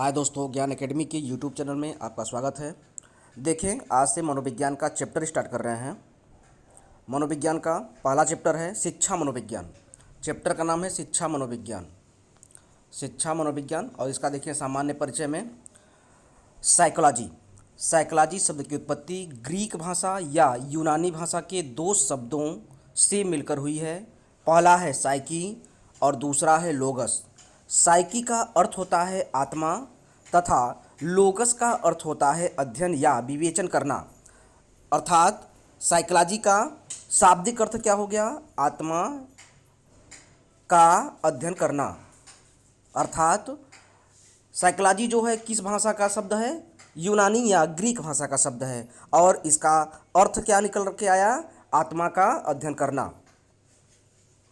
हाय दोस्तों, ज्ञान एकेडमी के यूट्यूब चैनल में आपका स्वागत है। देखें, आज से मनोविज्ञान का चैप्टर स्टार्ट कर रहे हैं। मनोविज्ञान का पहला चैप्टर है शिक्षा मनोविज्ञान। चैप्टर का नाम है शिक्षा मनोविज्ञान। शिक्षा मनोविज्ञान और इसका देखिए सामान्य परिचय में साइकोलॉजी। साइकोलॉजी शब्द की उत्पत्ति ग्रीक भाषा या यूनानी भाषा के दो शब्दों से मिलकर हुई है। पहला है साइकी और दूसरा है लोगस। साइकी का अर्थ होता है आत्मा तथा लोगस का अर्थ होता है अध्ययन या विवेचन करना। अर्थात साइकोलॉजी का शाब्दिक अर्थ क्या हो गया? आत्मा का अध्ययन करना। अर्थात साइकोलॉजी जो है किस भाषा का शब्द है? यूनानी या ग्रीक भाषा का शब्द है और इसका अर्थ क्या निकल के आया? आत्मा का अध्ययन करना।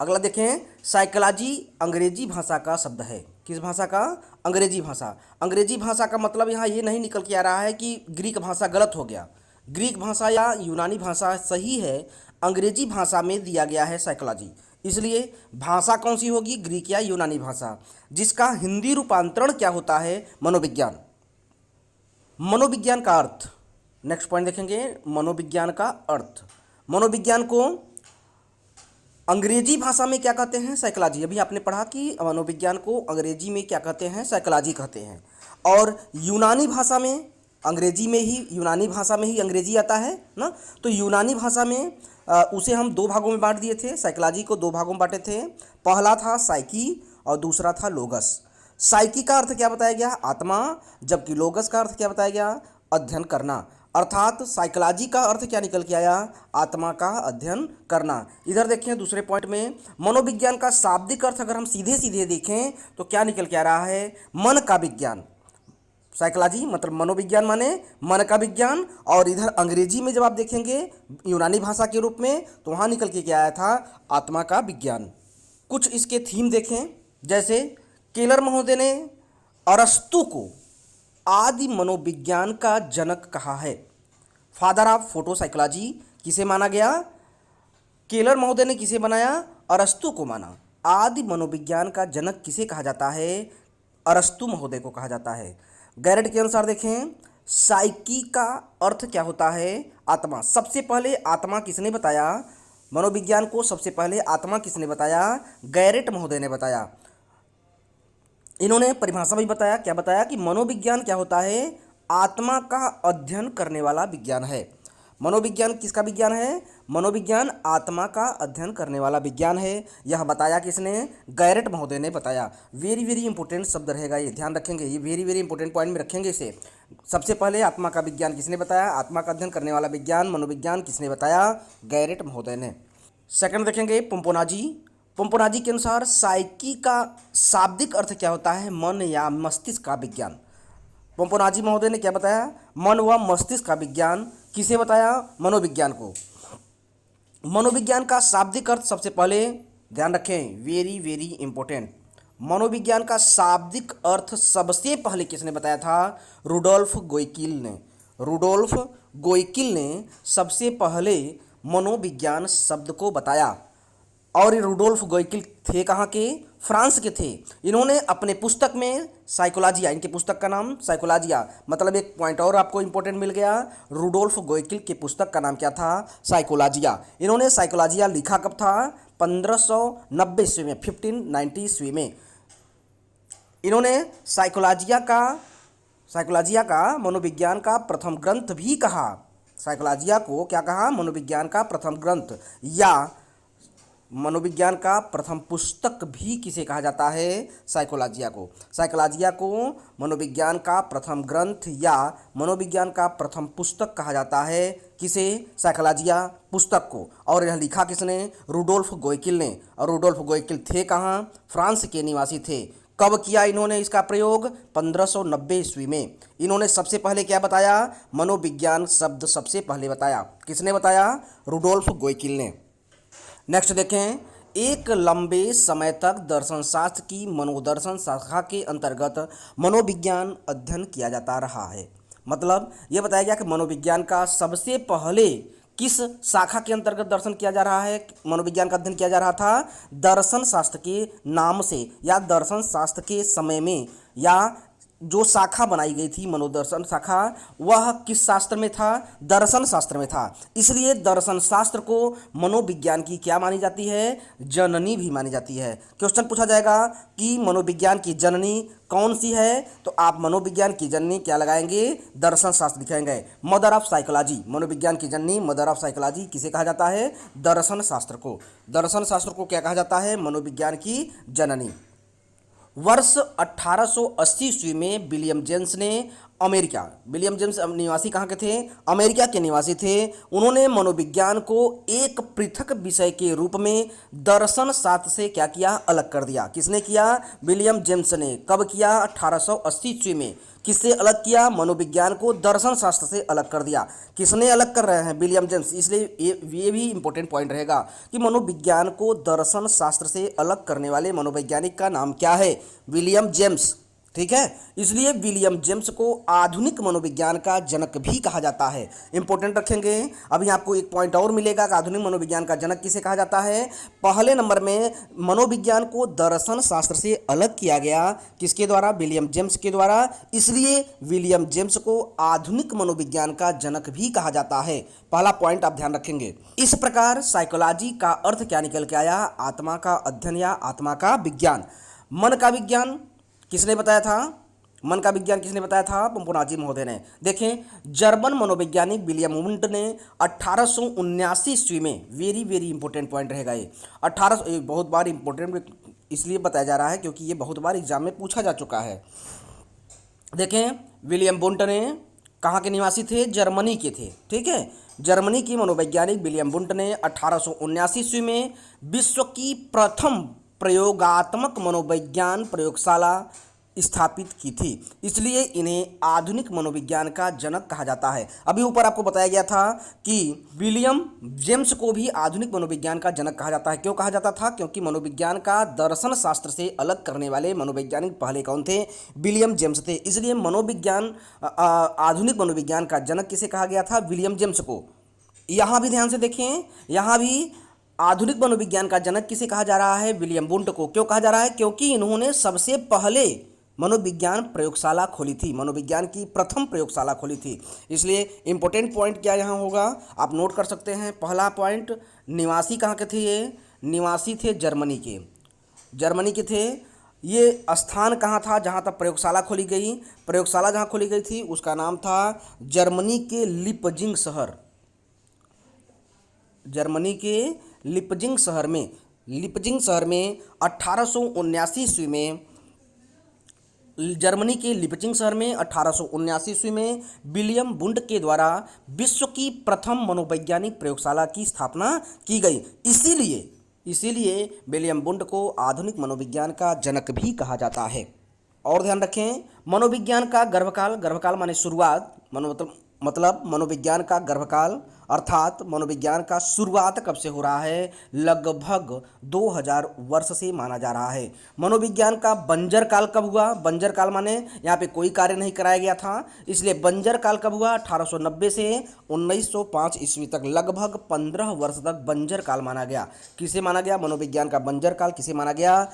अगला देखें, साइकोलॉजी अंग्रेजी भाषा का शब्द है। किस भाषा का? अंग्रेजी भाषा। अंग्रेजी भाषा का मतलब यहाँ ये नहीं निकल के आ रहा है कि ग्रीक भाषा गलत हो गया। ग्रीक भाषा या यूनानी भाषा सही है, अंग्रेजी भाषा में दिया गया है साइकोलॉजी। इसलिए भाषा कौन सी होगी? ग्रीक या यूनानी भाषा, जिसका हिंदी रूपांतरण क्या होता है? मनोविज्ञान। मनोविज्ञान का अर्थ, नेक्स्ट पॉइंट देखेंगे, मनोविज्ञान का अर्थ। मनोविज्ञान को अंग्रेजी भाषा में क्या कहते हैं? साइकोलॉजी। अभी आपने पढ़ा कि मनोविज्ञान को अंग्रेजी में क्या कहते हैं? साइकोलॉजी कहते हैं। और यूनानी भाषा में, यूनानी भाषा में ही अंग्रेजी आता है ना, तो यूनानी भाषा में उसे हम दो भागों में बांट दिए थे। साइकोलॉजी को दो भागों में बांटे थे। पहला था साइकी और दूसरा था लोगस। साइकी का अर्थ क्या बताया गया? आत्मा, जबकि लोगस का अर्थ क्या बताया गया? अध्ययन करना। अर्थात साइकोलॉजी का अर्थ क्या निकल के आया? आत्मा का अध्ययन करना। इधर देखें दूसरे पॉइंट में, मनोविज्ञान का शाब्दिक अर्थ अगर हम सीधे सीधे देखें तो क्या निकल के आ रहा है? मन का विज्ञान। साइकोलॉजी मतलब मनोविज्ञान माने मन का विज्ञान। और इधर अंग्रेजी में जब आप देखेंगे यूनानी भाषा के रूप में, तो वहाँ निकल के क्या आया था? आत्मा का विज्ञान। कुछ इसके थीम देखें, जैसे केलर महोदय ने अरस्तु को आदि मनोविज्ञान का जनक कहा है। फादर ऑफ फोटो साइकोलॉजी किसे माना गया? केलर महोदय ने किसे बनाया? अरस्तु को माना। आदि मनोविज्ञान का जनक किसे कहा जाता है? अरस्तु महोदय को कहा जाता है। गैरेट के अनुसार देखें, साइकी का अर्थ क्या होता है? आत्मा। सबसे पहले आत्मा किसने बताया? मनोविज्ञान को सबसे पहले आत्मा किसने बताया? गैरेट महोदय ने बताया। इन्होंने परिभाषा भी बताया। क्या बताया? कि मनोविज्ञान क्या होता है? आत्मा का अध्ययन करने वाला विज्ञान है। मनोविज्ञान किसका विज्ञान है? मनोविज्ञान आत्मा का अध्ययन करने वाला विज्ञान है। यह बताया किसने? गैरेट महोदय ने बताया। वेरी वेरी इंपॉर्टेंट शब्द रहेगा, ये ध्यान रखेंगे, ये वेरी वेरी इंपॉर्टेंट पॉइंट में रखेंगे इसे। सबसे पहले आत्मा का विज्ञान किसने बताया? आत्मा का अध्ययन करने वाला विज्ञान मनोविज्ञान किसने बताया? गैरेट महोदय ने। सेकंड देखेंगे पोम्पोनाजी। पोम्पोनाजी के अनुसार साइकी का शाब्दिक अर्थ क्या होता है? मन या मस्तिष्क का विज्ञान। पोम्पोनाजी महोदय ने क्या बताया? मन व मस्तिष्क का विज्ञान। किसे बताया? मनोविज्ञान को। मनोविज्ञान का शाब्दिक अर्थ सबसे पहले ध्यान रखें, वेरी वेरी इंपॉर्टेंट। मनोविज्ञान का शाब्दिक अर्थ सबसे पहले किसने बताया था? रुडोल्फ गोइकिल ने। रुडोल्फ गोइकिल ने सबसे पहले मनोविज्ञान शब्द को बताया। और ये रुडोल्फ गोइकिल थे कहाँ के? फ्रांस के थे। इन्होंने अपने पुस्तक में साइकोलॉजिया, इनके पुस्तक का नाम साइकोलॉजिया, मतलब एक पॉइंट और आपको इंपॉर्टेंट मिल गया। रुडोल्फ गोइकिल के पुस्तक का नाम क्या था? साइकोलॉजिया। इन्होंने साइकोलॉजिया लिखा कब था? 1590 ईस्वी में, 1590 ईस्वी में। इन्होंने साइकोलॉजिया का मनोविज्ञान का प्रथम ग्रंथ भी कहा। साइकोलॉजिया को क्या कहा? मनोविज्ञान का प्रथम ग्रंथ या मनोविज्ञान का प्रथम पुस्तक भी किसे कहा जाता है? साइकोलॉजिया को। साइकोलॉजिया को मनोविज्ञान का प्रथम ग्रंथ या मनोविज्ञान का प्रथम पुस्तक कहा जाता है। किसे? साइकोलॉजिया पुस्तक को। और यह लिखा किसने? रुडोल्फ गोइकिल ने। और रुडोल्फ गोइकिल थे कहाँ? फ्रांस के निवासी थे। कब किया इन्होंने इसका प्रयोग? 1590 ईस्वी में। इन्होंने सबसे पहले क्या बताया? मनोविज्ञान शब्द सबसे पहले बताया। किसने बताया? रुडोल्फ गोइकिल ने। नेक्स्ट देखें, एक लंबे समय तक दर्शन शास्त्र की मनोदर्शन शाखा के अंतर्गत मनोविज्ञान अध्ययन किया जाता रहा है। मतलब ये बताया गया कि मनोविज्ञान का सबसे पहले किस शाखा के अंतर्गत दर्शन किया जा रहा है, मनोविज्ञान का अध्ययन किया जा रहा था? दर्शन शास्त्र के नाम से या दर्शन शास्त्र के समय में या जो शाखा बनाई गई थी मनोदर्शन शाखा, वह किस शास्त्र में था? दर्शन शास्त्र में था। इसलिए दर्शन शास्त्र को मनोविज्ञान की क्या मानी जाती है? जननी भी मानी जाती है। क्वेश्चन पूछा जाएगा कि मनोविज्ञान की जननी कौन सी है, तो आप मनोविज्ञान की जननी क्या लगाएंगे? दर्शन शास्त्र लिखेंगे। मदर ऑफ साइकोलॉजी, मनोविज्ञान की जननी मदर ऑफ साइकोलॉजी किसे कहा जाता है? दर्शन शास्त्र को। दर्शन शास्त्र को क्या कहा जाता है? मनोविज्ञान की जननी। वर्ष 1880 ईस्वी में विलियम जेम्स ने विलियम जेम्स निवासी कहाँ के थे? अमेरिका के निवासी थे। उन्होंने मनोविज्ञान को एक पृथक विषय के रूप में दर्शन शास्त्र से क्या किया? अलग कर दिया। किसने किया? विलियम जेम्स ने। कब किया? 1880 ईस्वी में। किससे अलग किया? मनोविज्ञान को दर्शन शास्त्र से अलग कर दिया। किसने अलग कर रहे हैं? William James. इसलिए ये भी इंपॉर्टेंट पॉइंट रहेगा कि मनोविज्ञान को दर्शन शास्त्र से अलग करने वाले मनोवैज्ञानिक का नाम क्या है? William James. ठीक है, इसलिए विलियम जेम्स को आधुनिक मनोविज्ञान का जनक भी कहा जाता है। इंपॉर्टेंट रखेंगे। अभी आपको एक पॉइंट और मिलेगा कि आधुनिक मनोविज्ञान का जनक किसे कहा जाता है। पहले नंबर में मनोविज्ञान को दर्शन शास्त्र से अलग किया गया, किसके द्वारा? विलियम जेम्स के द्वारा। इसलिए विलियम जेम्स को आधुनिक मनोविज्ञान का जनक भी कहा जाता है। पहला पॉइंट आप ध्यान रखेंगे। इस प्रकार साइकोलॉजी का अर्थ क्या निकल के आया? आत्मा का अध्ययन या आत्मा का विज्ञान। मन का विज्ञान किसने बताया था? मन का विज्ञान किसने बताया था? पंपोनाजी महोदय ने। देखें, जर्मन मनोवैज्ञानिक विलियम वुंट ने 1879 ईस्वी में, वेरी वेरी इंपॉर्टेंट पॉइंट रहेगा ये, बहुत बार इंपॉर्टेंट इसलिए बताया जा रहा है क्योंकि ये बहुत बार एग्जाम में पूछा जा चुका है। देखें, विलियम वुंट ने कहाँ के निवासी थे? जर्मनी के थे। ठीक है, जर्मनी की मनोवैज्ञानिक विलियम वुंट ने 1879 ईस्वी में विश्व की प्रथम प्रयोगात्मक मनोविज्ञान प्रयोगशाला स्थापित की थी। इसलिए इन्हें आधुनिक मनोविज्ञान का जनक कहा जाता है। अभी ऊपर आपको बताया गया था कि विलियम जेम्स को भी आधुनिक मनोविज्ञान का जनक कहा जाता है। क्यों कहा जाता था? क्योंकि मनोविज्ञान का दर्शन शास्त्र से अलग करने वाले मनोवैज्ञानिक पहले कौन थे? विलियम जेम्स थे। इसलिए आधुनिक मनोविज्ञान का जनक किसे कहा गया था? विलियम जेम्स को। यहाँ भी ध्यान से देखें, यहाँ भी आधुनिक मनोविज्ञान का जनक किसे कहा जा रहा है? विलियम वुंट को। क्यों कहा जा रहा है? क्योंकि इन्होंने सबसे पहले मनोविज्ञान प्रयोगशाला खोली थी, मनोविज्ञान की प्रथम प्रयोगशाला खोली थी। इसलिए इंपॉर्टेंट पॉइंट क्या यहाँ होगा, आप नोट कर सकते हैं। पहला पॉइंट, निवासी कहाँ के थे? ये निवासी थे जर्मनी के। जर्मनी के थे। ये स्थान कहाँ था जहाँ तक प्रयोगशाला खोली गई? प्रयोगशाला जहाँ खोली गई थी उसका नाम था जर्मनी के लिपजिंग शहर। जर्मनी के लिपजिंग शहर में 1879 ईस्वी में, जर्मनी के लिपजिंग शहर में 1879 ईस्वी में विलियम वुंट के द्वारा विश्व की प्रथम मनोवैज्ञानिक प्रयोगशाला की स्थापना की गई। इसीलिए विलियम वुंट को आधुनिक मनोविज्ञान का जनक भी कहा जाता है। और ध्यान रखें, मनोविज्ञान का गर्भकाल माने शुरुआत, मतलब मनोविज्ञान का गर्भकाल अर्थात मनोविज्ञान का शुरुआत कब से हो रहा है? लगभग 2000 वर्ष से माना जा रहा है। मनोविज्ञान का बंजर काल कब हुआ? बंजर काल माने यहाँ पे कोई कार्य नहीं कराया गया था, इसलिए बंजर काल कब हुआ? 1890 से 1905 ईस्वी तक, लगभग 15 वर्ष तक बंजर काल माना गया। किसे माना गया? मनोविज्ञान का बंजर काल किसे माना गया?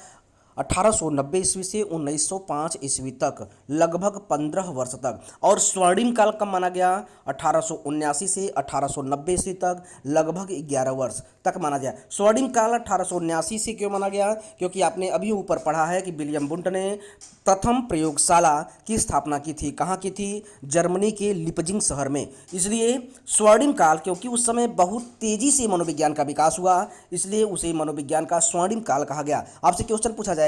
1890 ईस्वी से 1905 ईस्वी तक, लगभग 15 वर्ष तक। और स्वर्णिम काल कब माना गया? 1879 से 1890 ईस्वी तक, लगभग 11 वर्ष तक माना गया। स्वर्णिम काल 1879 से क्यों माना गया? क्योंकि आपने अभी ऊपर पढ़ा है कि विलियम वुंट ने प्रथम प्रयोगशाला की स्थापना की थी। कहाँ की थी? जर्मनी के लिपजिंग शहर में। इसलिए स्वर्णिम काल, क्योंकि उस समय बहुत तेजी से मनोविज्ञान का विकास हुआ, इसलिए उसे मनोविज्ञान का स्वर्णिम काल कहा गया। आपसे क्वेश्चन पूछा जाएगा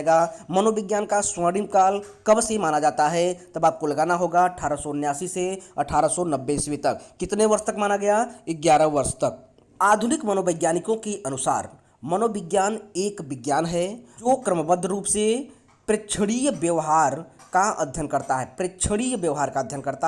मनोविज्ञान का स्वर्णिम काल कब से माना जाता है, तब आपको लगाना होगा 1879 से 1890 ईस्वी तक। कितने वर्ष तक माना गया? 11 वर्ष तक। आधुनिक मनोवैज्ञानिकों के अनुसार मनोविज्ञान एक विज्ञान है जो क्रमबद्ध रूप से प्रेक्षणीय व्यवहार का अध्ययन करता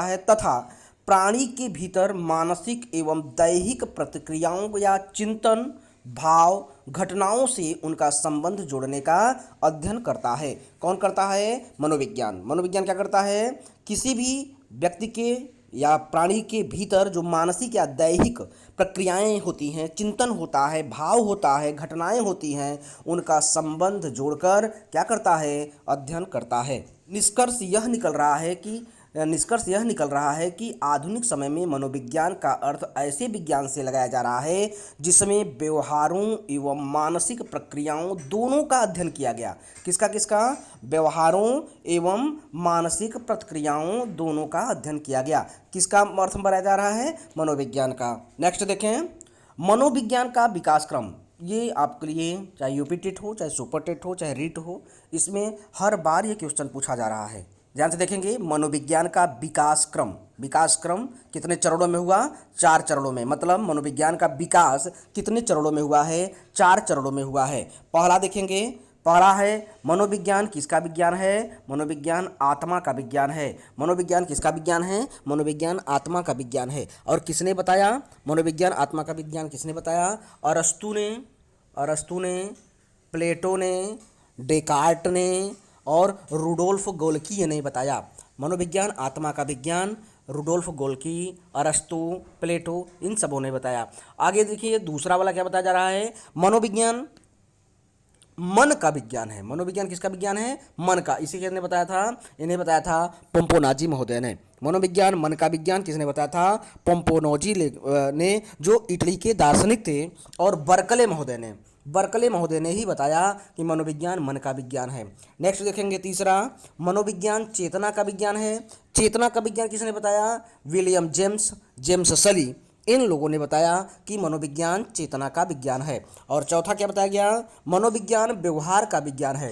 है, तथा प्राणी के भीतर मानसिक एवं दैहिक प्रतिक्रियाओं या चिंतन, भाव, घटनाओं से उनका संबंध जोड़ने का अध्ययन करता है। कौन करता है? मनोविज्ञान। मनोविज्ञान क्या करता है? किसी भी व्यक्ति के या प्राणी के भीतर जो मानसिक या दैहिक प्रक्रियाएं होती हैं, चिंतन होता है, भाव होता है, घटनाएं होती हैं, उनका संबंध जोड़कर क्या करता है? अध्ययन करता है। निष्कर्ष यह निकल रहा है कि आधुनिक समय में मनोविज्ञान का अर्थ ऐसे विज्ञान से लगाया जा रहा है जिसमें व्यवहारों एवं मानसिक प्रक्रियाओं दोनों का अध्ययन किया गया। किसका किसका? व्यवहारों एवं मानसिक प्रक्रियाओं दोनों का अध्ययन किया गया। किसका अर्थ बनाया जा रहा है? मनोविज्ञान का। नेक्स्ट देखें, मनोविज्ञान का विकास क्रम। ये आपके लिए चाहे यूपी टेट हो, चाहे सुपर टेट हो, चाहे रीट हो, इसमें हर बार ये क्वेश्चन पूछा जा रहा है। ध्यान से देखेंगे, मनोविज्ञान का विकास क्रम कितने चरणों में हुआ? 4 चरणों में। मतलब मनोविज्ञान का विकास कितने चरणों में हुआ है? 4 चरणों में हुआ है। पहला देखेंगे, पहला है मनोविज्ञान किसका विज्ञान है? मनोविज्ञान आत्मा का विज्ञान है। मनोविज्ञान किसका विज्ञान है? मनोविज्ञान आत्मा का विज्ञान है। और किसने बताया मनोविज्ञान आत्मा का विज्ञान? किसने बताया? अरस्तु ने, प्लेटो ने, डेकार्ट ने और रुडोल्फ गोल्की ने बताया। मनोविज्ञान आत्मा का विज्ञान रुडोल्फ गोल्की, अरस्तु, प्लेटो, इन सबों ने बताया। आगे देखिए, दूसरा वाला क्या बताया जा रहा है? मनोविज्ञान मन का विज्ञान है। मनोविज्ञान किसका विज्ञान है? मन का। इसी किसने बताया था? इन्हें बताया था पोम्पोनाजी महोदय ने। मनोविज्ञान मन का विज्ञान किसने बताया था? पोम्पोनोजी ने, जो इटली के दार्शनिक थे। और बर्कले महोदय ने ही बताया कि मनोविज्ञान मन का विज्ञान है। नेक्स्ट देखेंगे, तीसरा मनोविज्ञान चेतना का विज्ञान है। चेतना का विज्ञान किसने बताया? विलियम जेम्स सली, इन लोगों ने बताया कि मनोविज्ञान चेतना का विज्ञान है। और चौथा क्या बताया गया? मनोविज्ञान व्यवहार का विज्ञान है।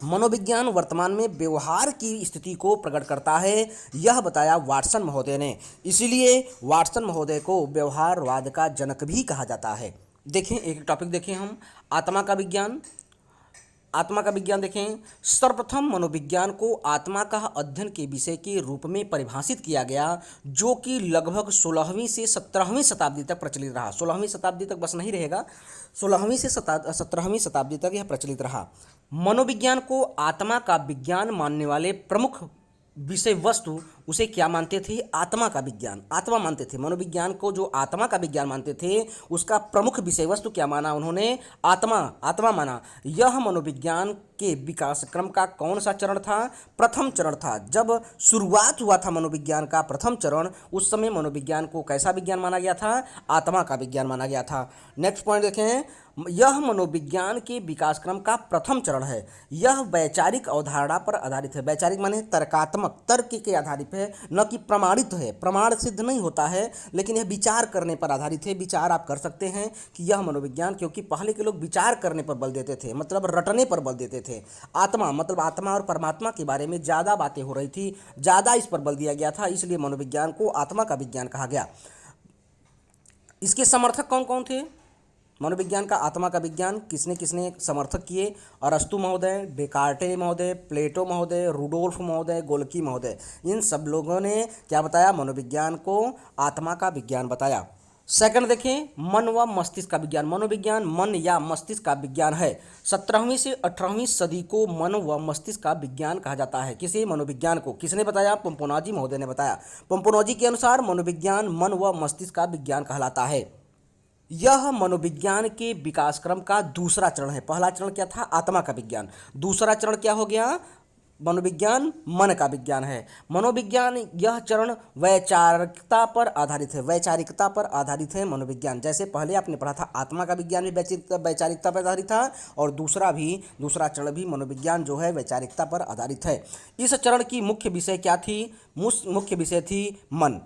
मनोविज्ञान वर्तमान में व्यवहार की स्थिति को प्रकट करता है, यह बताया वाटसन महोदय ने। इसीलिए वाटसन महोदय को व्यवहारवाद का जनक भी कहा जाता है। देखें, एक टॉपिक देखें हम, आत्मा का विज्ञान देखें। सर्वप्रथम मनोविज्ञान को आत्मा का अध्ययन के विषय के रूप में परिभाषित किया गया, जो कि लगभग 16वीं से 17वीं शताब्दी तक प्रचलित रहा। 16वीं शताब्दी तक बस नहीं रहेगा, 16वीं से 17वीं शताब्दी तक यह प्रचलित रहा। मनोविज्ञान को आत्मा का विज्ञान मानने वाले प्रमुख विषय वस्तु उसे क्या मानते थे? आत्मा का विज्ञान, आत्मा मानते थे। मनोविज्ञान को जो आत्मा का विज्ञान मानते थे, उसका प्रमुख विषय वस्तु क्या माना उन्होंने? आत्मा माना। यह मनोविज्ञान के विकास क्रम का कौन सा चरण था? प्रथम चरण था। जब शुरुआत हुआ था मनोविज्ञान का प्रथम चरण, उस समय मनोविज्ञान को कैसा विज्ञान माना गया था? आत्मा का विज्ञान माना गया था। नेक्स्ट पॉइंट देखें, यह मनोविज्ञान के विकास क्रम का प्रथम चरण है। यह वैचारिक अवधारणा पर आधारित है। वैचारिक माने तर्कात्मक, तर्क के आधारित है, न कि प्रमाणित है। प्रमाण सिद्ध नहीं होता है, लेकिन यह विचार करने पर आधारित है। विचार आप कर सकते हैं कि यह मनोविज्ञान, क्योंकि पहले के लोग विचार करने पर बल देते थे, मतलब रटने पर बल देते थे। आत्मा मतलब आत्मा और परमात्मा के बारे में ज़्यादा बातें हो रही थी, ज़्यादा इस पर बल दिया गया था, इसलिए मनोविज्ञान को आत्मा का विज्ञान कहा गया। इसके समर्थक कौन कौन थे? मनोविज्ञान का आत्मा का विज्ञान किसने किसने समर्थक किए? अरस्तु महोदय, डेकार्टे महोदय, प्लेटो महोदय, रुडोल्फ महोदय, गोल्की महोदय, इन सब लोगों ने क्या बताया? मनोविज्ञान को आत्मा का विज्ञान बताया। सेकंड देखें, मन व मस्तिष्क का विज्ञान। मनोविज्ञान मन या मस्तिष्क का विज्ञान है। 17वीं से 18वीं सदी को मन व मस्तिष्क का विज्ञान कहा जाता है। किसे? मनोविज्ञान को। किसने बताया? पोम्पोनाजी महोदय ने बताया। पोम्पोनाजी के अनुसार मनोविज्ञान मन व मस्तिष्क का विज्ञान कहलाता है। यह मनोविज्ञान के विकास क्रम का दूसरा चरण है। पहला चरण क्या था? आत्मा का विज्ञान। दूसरा चरण क्या हो गया? मनोविज्ञान मन का विज्ञान है। मनोविज्ञान यह चरण वैचारिकता पर आधारित है। वैचारिकता पर आधारित है मनोविज्ञान। जैसे पहले आपने पढ़ा था आत्मा का विज्ञान भी वैचारिकता पर आधारित था, और दूसरा चरण भी मनोविज्ञान जो है वैचारिकता पर आधारित है। इस चरण की मुख्य विषय क्या थी? मुख्य विषय थी मन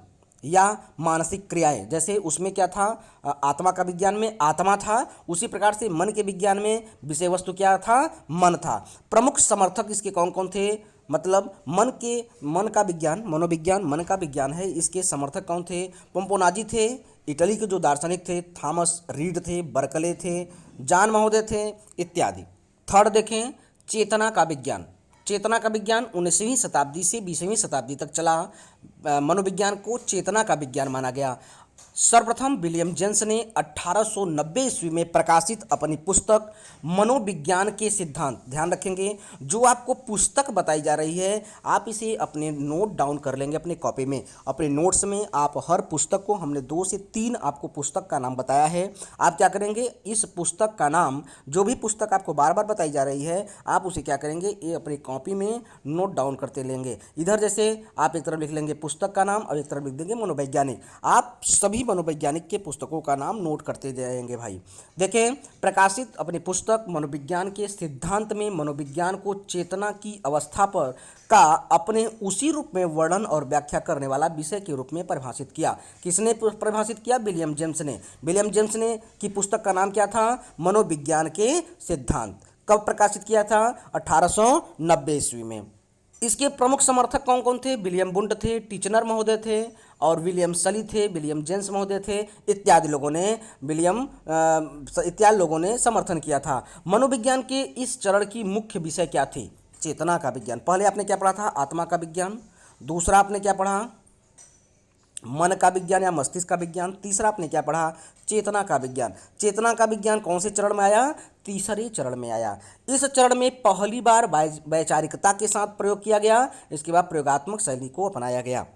या मानसिक क्रियाएं। जैसे उसमें क्या था? आत्मा का विज्ञान में आत्मा था, उसी प्रकार से मन के विज्ञान में विषय वस्तु क्या था? मन था। प्रमुख समर्थक इसके कौन कौन थे? मतलब मन का विज्ञान, मनोविज्ञान मन का विज्ञान है, इसके समर्थक कौन थे? पोम्पोनाजी थे, इटली के जो दार्शनिक थे, थॉमस रीड थे, बर्कले थे, जॉन महोदय थे, इत्यादि। थर्ड देखें, चेतना का विज्ञान। चेतना का विज्ञान 19वीं शताब्दी से 20वीं शताब्दी तक चला। मनोविज्ञान को चेतना का विज्ञान माना गया। सर्वप्रथम विलियम जेम्स ने 1890 ईस्वी में प्रकाशित अपनी पुस्तक मनोविज्ञान के सिद्धांत, ध्यान रखेंगे जो आपको पुस्तक बताई जा रही है आप इसे अपने नोट डाउन कर लेंगे अपने कॉपी में, अपने नोट्स में। आप हर पुस्तक को, हमने 2 से 3 आपको पुस्तक का नाम बताया है, आप क्या करेंगे इस पुस्तक का नाम, जो भी पुस्तक आपको बार बार बताई जा रही है आप उसे क्या करेंगे ये अपनी कॉपी में नोट डाउन करते लेंगे। इधर जैसे आप एक तरफ लिख लेंगे पुस्तक का नाम और एक तरफ लिख देंगे मनोवैज्ञानिक, आप सभी मनोवैज्ञानिक के पुस्तकों का नाम नोट करते जाएंगे भाई। देखें, प्रकाशित अपनी पुस्तक मनोविज्ञान के सिद्धांत में मनोविज्ञान को चेतना की अवस्था पर का अपने उसी रूप में वर्णन और व्याख्या करने वाला विषय के रूप में परिभाषित किया। किसने परिभाषित किया? विलियम जेम्स ने। विलियम जेम्स ने की पुस्तक का नाम क्या था? मनोविज्ञान के सिद्धांत। कब प्रकाशित किया था? 1890 ईस्वी में। इसके प्रमुख समर्थक कौन कौन थे? विलियम वुंड थे, टिचनर महोदय थे और विलियम सली थे, विलियम जेम्स महोदय थे, इत्यादि लोगों ने समर्थन किया था। मनोविज्ञान के इस चरण की मुख्य विषय क्या थी? चेतना का विज्ञान। पहले आपने क्या पढ़ा था? आत्मा का विज्ञान। दूसरा आपने क्या पढ़ा? मन का विज्ञान या मस्तिष्क का विज्ञान। तीसरा आपने क्या पढ़ा? चेतना का विज्ञान। चेतना का विज्ञान कौन से चरण में आया? तीसरे चरण में आया। इस चरण में पहली बार वैचारिकता के साथ प्रयोग किया गया, इसके बाद प्रयोगात्मक शैली को अपनाया गया।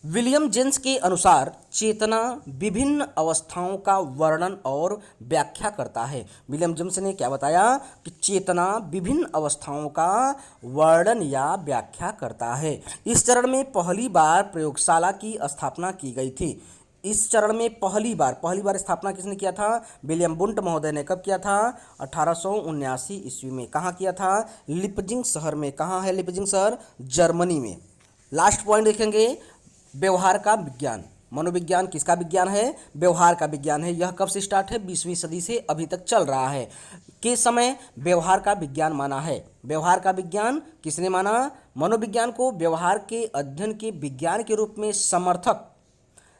विलियम जेम्स के अनुसार चेतना विभिन्न अवस्थाओं का वर्णन और व्याख्या करता है। विलियम जेम्स ने क्या बताया कि चेतना विभिन्न अवस्थाओं का वर्णन या व्याख्या करता है। इस चरण में पहली बार प्रयोगशाला की स्थापना की गई थी। इस चरण में पहली बार स्थापना किसने किया था? विलियम वुंड महोदय ने। कब किया था? 1879 ईस्वी में। कहाँ किया था? लिपजिंग शहर में। कहाँ है लिपजिंग शहर? जर्मनी में। लास्ट पॉइंट देखेंगे, व्यवहार का विज्ञान। मनोविज्ञान किसका विज्ञान है? व्यवहार का विज्ञान है। यह कब से स्टार्ट है? 20वीं सदी से अभी तक चल रहा है। के समय व्यवहार का विज्ञान माना है। व्यवहार का विज्ञान किसने माना? मनोविज्ञान को व्यवहार के अध्ययन के विज्ञान के रूप में समर्थक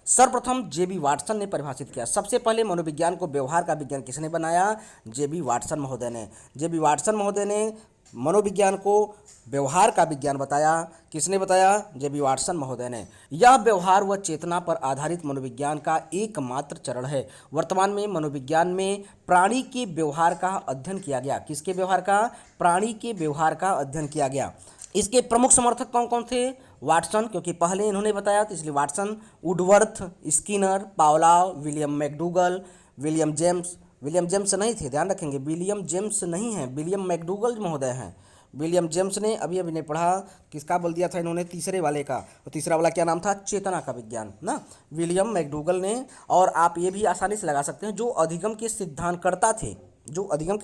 सर्वप्रथम जेबी वाटसन ने परिभाषित किया। सबसे पहले मनोविज्ञान को व्यवहार का विज्ञान किसने बनाया? जेबी वाटसन महोदय ने। जेबी वाटसन महोदय ने मनोविज्ञान को व्यवहार का विज्ञान बताया। किसने बताया? जेबी वाटसन महोदय ने। यह व्यवहार व चेतना पर आधारित मनोविज्ञान का एकमात्र चरण है। वर्तमान में मनोविज्ञान में प्राणी के व्यवहार का अध्ययन किया गया। किसके व्यवहार का? प्राणी के व्यवहार का अध्ययन किया गया। इसके प्रमुख समर्थक कौन कौन थे? वाटसन, क्योंकि पहले इन्होंने बताया तो इसलिए Watson, Woodworth, Skinner, Pavlov, William McDougall, William James नहीं थे, ध्यान रखेंगे, विलियम जेम्स नहीं है, विलियम मैकडूगल महोदय हैं। विलियम जेम्स ने अभी नहीं पढ़ा, किसका बोल दिया था इन्होंने? तीसरे वाले का। तो तीसरा वाला क्या नाम था? चेतना का विज्ञान ना, विलियम मैकडूगल ने। और आप ये भी आसानी से लगा सकते हैं, जो अधिगम के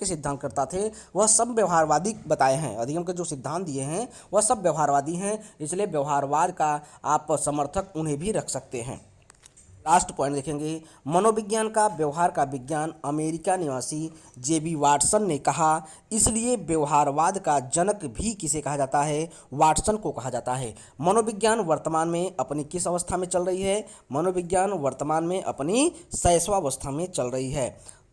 सिद्धांतकर्ता थे वह सब व्यवहारवादी बताए हैं। अधिगम के जो सिद्धांत दिए हैं वह सब व्यवहारवादी हैं, इसलिए व्यवहारवाद का आप समर्थक उन्हें भी रख सकते हैं। लास्ट पॉइंट देखेंगे, मनोविज्ञान का व्यवहार का विज्ञान अमेरिका निवासी जेबी वाटसन ने कहा, इसलिए व्यवहारवाद का जनक भी किसे कहा जाता है? वाटसन को कहा जाता है। मनोविज्ञान वर्तमान में अपनी किस अवस्था में चल रही है? मनोविज्ञान वर्तमान में अपनी शैशवावस्था में चल रही है।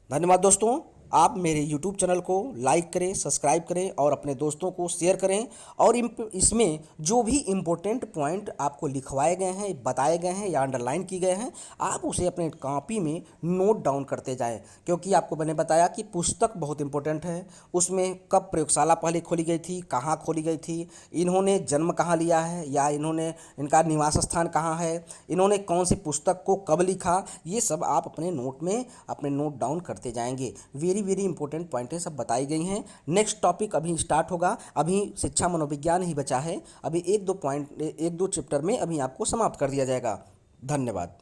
धन्यवाद दोस्तों। आप मेरे YouTube चैनल को लाइक करें, सब्सक्राइब करें और अपने दोस्तों को शेयर करें। और इसमें जो भी इम्पोर्टेंट पॉइंट आपको लिखवाए गए हैं, बताए गए हैं या अंडरलाइन की गए हैं, आप उसे अपने कॉपी में नोट डाउन करते जाएं, क्योंकि आपको मैंने बताया कि पुस्तक बहुत इंपॉर्टेंट है। उसमें कब प्रयोगशाला पहले खोली गई थी, कहाँ खोली गई थी, इन्होंने जन्म कहाँ लिया है या इनका निवास स्थान कहाँ है, इन्होंने कौन सी पुस्तक को कब लिखा, ये सब आप अपने नोट डाउन करते जाएंगे। वेरी इंपॉर्टेंट पॉइंटें सब बताई गई हैं। नेक्स्ट टॉपिक अभी स्टार्ट होगा। अभी शिक्षा मनोविज्ञान ही बचा है। अभी एक दो चैप्टर में अभी आपको समाप्त कर दिया जाएगा। धन्यवाद।